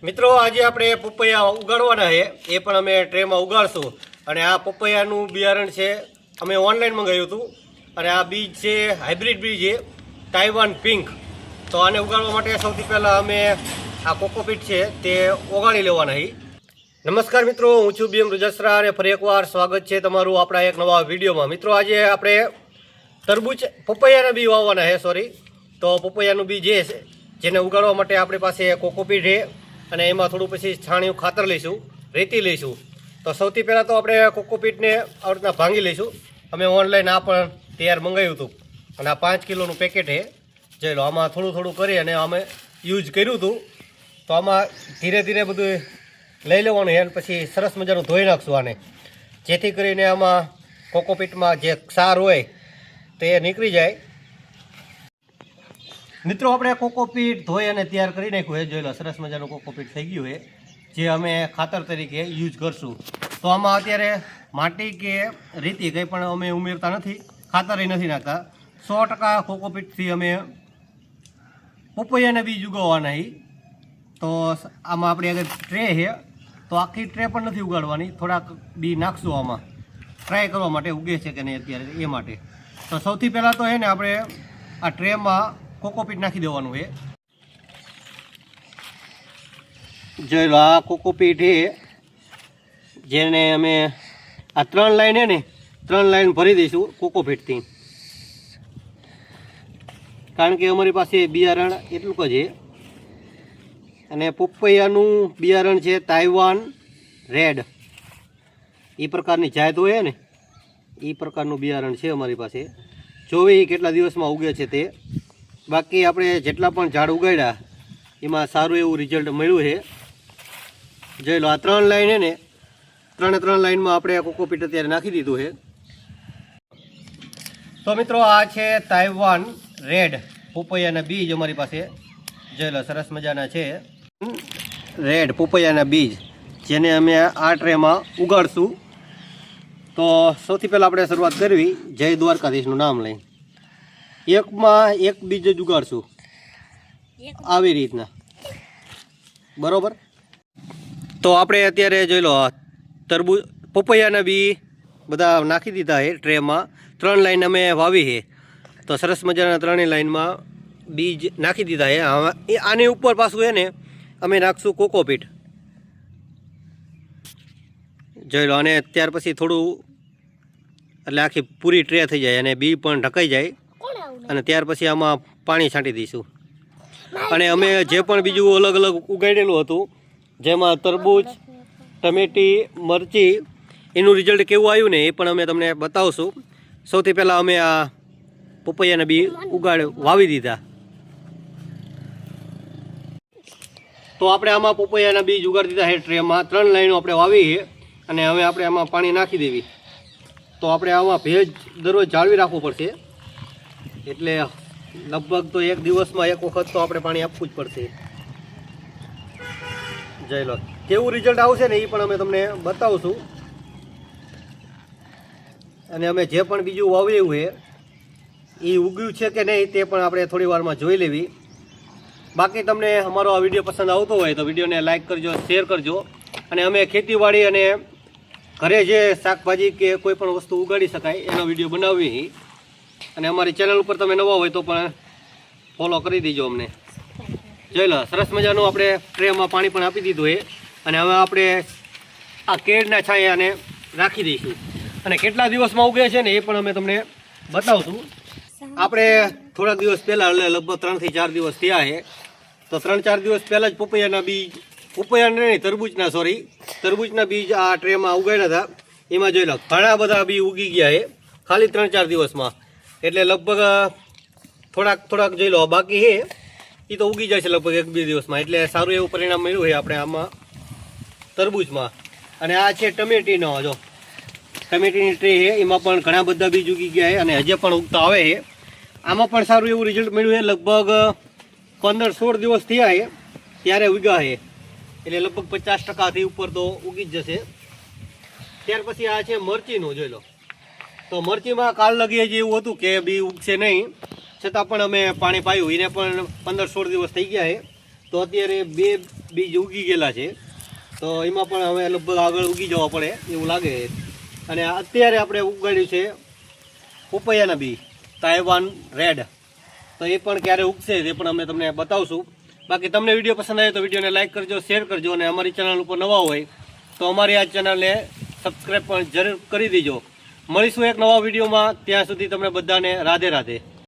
મિત્રો આજે આપણે પપૈયા ઉગાડવાના છે એ પણ અમે ટ્રેમાં ઉગાડશું અને આ પપૈયાનું બિયારણ છે અમે ઓનલાઈન મંગાવ્યું હતું અને આ બીજ છે હાઇબ્રિડ બીજ છે તાઇવાન પિંક. તો આને ઉગાડવા માટે સૌથી પહેલાં અમે આ કોકોપીટ છે તે ઉગાડી લેવાના છે. નમસ્કાર મિત્રો, હું છું બીએમ રજસરા અને ફરી એકવાર સ્વાગત છે તમારું આપણા એક નવા વિડીયોમાં. મિત્રો આજે આપણે તરબૂચ પપૈયાના બી વાવવાના છે તો પપૈયાનું બી જે છે જેને ઉગાડવા માટે આપણી પાસે કોકોપીટ છે અને એમાં થોડું પછી છાણિયું ખાતર લઈશું, રેતી લઈશું. તો સૌથી પહેલાં તો આપણે કોકોપીટને આ રીતના ભાંગી લઈશું. અમે ઓનલાઈન આ પણ તૈયાર મંગાવ્યું હતું અને આ 5 કિલોનું પેકેટ છે. જોઈ લો, આમાં થોડું થોડું કરી અને અમે યુઝ કર્યું હતું. તો આમાં ધીરે ધીરે બધું લઈ લેવાનું છે અને પછી સરસ મજાનું ધોઈ નાખશું આને, જેથી કરીને આમાં કોકોપીટમાં જે ક્ષાર હોય તે નીકળી જાય. મિત્રો આપણે કોકોપીટ ધોઈ અને તૈયાર કરી નાખ્યું છે. જોઈ લો, સરસ મજાનું કોકોપીટ થઈ ગયું છે જે અમે ખાતર તરીકે યુઝ કરશું. તો આમાં અત્યારે માટી કે રેતી કંઈ પણ અમે ઉમેરતા નથી, ખાતર નથી નાખતા. 100% કોકોપીટથી અમે પપૈયાના બીજ ઉગાવવાના. તો આમાં આપણે આગળ ટ્રે છે તો આખી ટ્રે પણ નથી ઉગાડવાની, થોડાક બી નાખશું આમાં ટ્રાય કરવા માટે ઉગે છે કે નહીં અત્યારે એ માટે. તો સૌથી પહેલાં તો ને આપણે આ ટ્રેમાં કોકોપીટ નાખી દેવાનું છે. જોઈ લો, આ કોકોપીટ છે જેને અમે આ 3 લાઈન છે ને 3 લાઈન ભરી દઈશું કોકોપીટથી, કારણ કે અમારી પાસે બિયારણ એટલું જ છે. અને પપૈયાનું બિયારણ છે તાઇવાન રેડ, એ પ્રકારની જાત હોય ને એ પ્રકારનું બિયારણ છે અમારી પાસે. જોવી કેટલા દિવસમાં ઉગે છે તે. બાકી આપણે જેટલા પણ ઝાડ ઉગાડ્યા એમાં સારું એવું રિઝલ્ટ મળ્યું છે. જોઈ લો, આ 3 લાઈન છે ને 3 લાઈનમાં આપણે કોકોપીટ અત્યારે નાખી દીધું છે. તો મિત્રો આ છે તાઇવાન રેડ પપૈયાના બીજ અમારી પાસે. જોઈ લો, સરસ મજાના છે રેડ પપૈયાના બીજ, જેને અમે આ ટ્રેમાં ઉગાડશું. તો સૌથી પહેલાં આપણે શરૂઆત કરવી જય દ્વારકાધીશનું નામ લઈ. એકમાં એક બીજ જ ઉગાડશું આવી રીતના, બરોબર. તો આપણે અત્યારે જોઈ લો, તરબૂચ પપૈયાના બી બધા નાખી દીધા છે ટ્રેમાં. 3 લાઈન અમે વાવી છે તો સરસ મજાના 3 લાઈનમાં બીજ નાખી દીધા છે. આની ઉપર પાછું છે ને અમે નાખશું કોકોપીટ. જોઈ લો, અને ત્યાર પછી થોડું એટલે આખી પૂરી ટ્રે થઈ જાય અને બી પણ ઢકાઈ જાય અને ત્યાર પછી આમાં પાણી છાંટી દઈશું. અને અમે જે પણ બીજું અલગ અલગ ઉગાડેલું હતું જેમાં તરબૂચ, ટમેટી, મરચી, એનું રિઝલ્ટ કેવું આવ્યું ને એ પણ અમે તમને બતાવશું. સૌથી પહેલાં અમે આ પપૈયાના બી વાવી દીધા. તો આપણે આમાં પપૈયાના બીજ ઉગાડી દીધા છે ટ્રેમાં. 3 લાઈનો આપણે વાવી છે અને હવે આપણે આમાં પાણી નાખી દેવી. તો આપણે આમાં ભેજ દરરોજ જાળવી રાખવું પડશે, એટલે લગભગ તો એક દિવસમાં એક વખત તો આપણે પાણી આપવું જ પડશે. જઈ લો, કેવું રિઝલ્ટ આવશે ને એ પણ અમે તમને બતાવશું. અને અમે જે પણ બીજું વાવ્યું છે એ ઉગ્યું છે કે નહીં તે પણ આપણે થોડી વારમાં જોઈ લેવી. બાકી તમને અમારો આ વિડીયો પસંદ આવતો હોય તો વિડીયોને લાઇક કરજો, શેર કરજો. અને અમે ખેતીવાડી અને ઘરે જે શાકભાજી કે કોઈ પણ વસ્તુ ઉગાડી શકાય એનો વિડીયો બનાવીએ. અને અમારી ચેનલ ઉપર તમે નવા હોય તો પણ ફોલો કરી દેજો અમને. જોઈ લો, સરસ મજાનું આપણે ટ્રેમાં પાણી પણ આપી દીધું છે અને હવે આપણે આ કેળના છાંયાને રાખી દઈશું. અને કેટલા દિવસમાં ઉગે છે ને એ પણ અમે તમને બતાવશું. આપણે થોડાક દિવસ પહેલાં એટલે લગભગ 3 થી 4 દિવસ થયા છે. તો 3-4 દિવસ પહેલાં જ પપૈયાના બીજ, પપૈયાના નહીં તરબૂચના બીજ આ ટ્રેમાં ઉગાડ્યા હતા. એમાં જોઈ લો, ઘણા બધા બી ઉગી ગયા છે ખાલી 3-4 દિવસમાં. એટલે લગભગ થોડાક જોઈ લો બાકી છે, એ તો ઉગી જાય છે લગભગ 1-2 દિવસમાં. એટલે સારું એવું પરિણામ મળ્યું છે આપણે આમાં તરબૂચમાં. અને આ છે ટમેટીનો, જો ટમેટીની ટ્રે છે એમાં પણ ઘણા બધા બીજ ઉગી ગયા છે અને હજી પણ ઉગતા આવે છે. આમાં પણ સારું એવું રિઝલ્ટ મળ્યું છે. લગભગ 15-16 દિવસ થયા છે ત્યારે ઉગ્યા છે, એટલે લગભગ 50%થી ઉપર તો ઉગી જ જશે. ત્યાર પછી આ છે મરચીનું. જોઈ લો, તો મરચીમાં કાલ લગી જ એવું હતું કે બી ઉગશે નહીં, છતાં પણ અમે પાણી પાયું. એને પણ 15-16 દિવસ થઈ ગયા છે. તો અત્યારે બીજ ઉગી ગયેલા છે, તો એમાં પણ હવે લગભગ આગળ ઉગી જવા પડે એવું લાગે. અને અત્યારે આપણે ઉગાડ્યું છે પપૈયાના બી તાઇવાન રેડ, તો એ પણ ક્યારે ઉગશે એ પણ અમે તમને બતાવશું. બાકી તમને વિડીયો પસંદ આવે તો વિડીયોને લાઇક કરજો, શેર કરજો, અને અમારી ચેનલ ઉપર નવા હોય તો અમારી આ ચેનલને સબસ્ક્રાઈબ પણ જરૂર કરી દેજો. મળીશું એક નવા વિડીયોમાં, ત્યાં સુધી તમને બધાને રાધે રાધે.